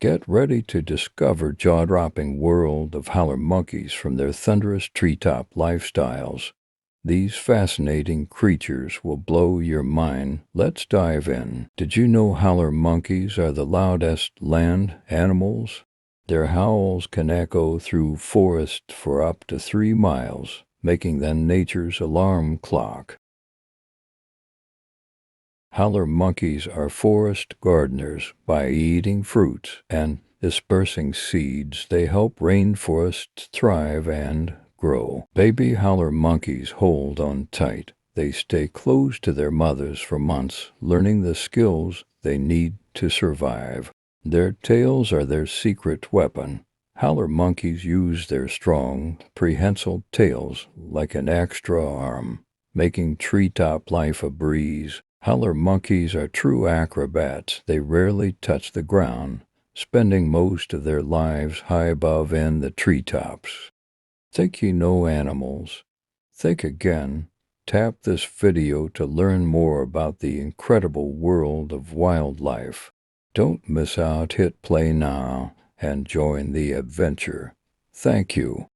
Get ready to discover jaw-dropping world of howler monkeys from their thunderous treetop lifestyles. These fascinating creatures will blow your mind. Let's dive in. Did you know howler monkeys are the loudest land animals? Their howls can echo through forests for up to 3 miles, making them nature's alarm clock. Howler monkeys are forest gardeners. By eating fruits and dispersing seeds, they help rainforests thrive and grow. Baby howler monkeys hold on tight. They stay close to their mothers for months, learning the skills they need to survive. Their tails are their secret weapon. Howler monkeys use their strong, prehensile tails like an extra arm, making treetop life a breeze. Howler monkeys are true acrobats. They rarely touch the ground, spending most of their lives high above in the treetops. Think you know animals? Think again. Tap this video to learn more about the incredible world of wildlife. Don't miss out. Hit play now and join the adventure. Thank you.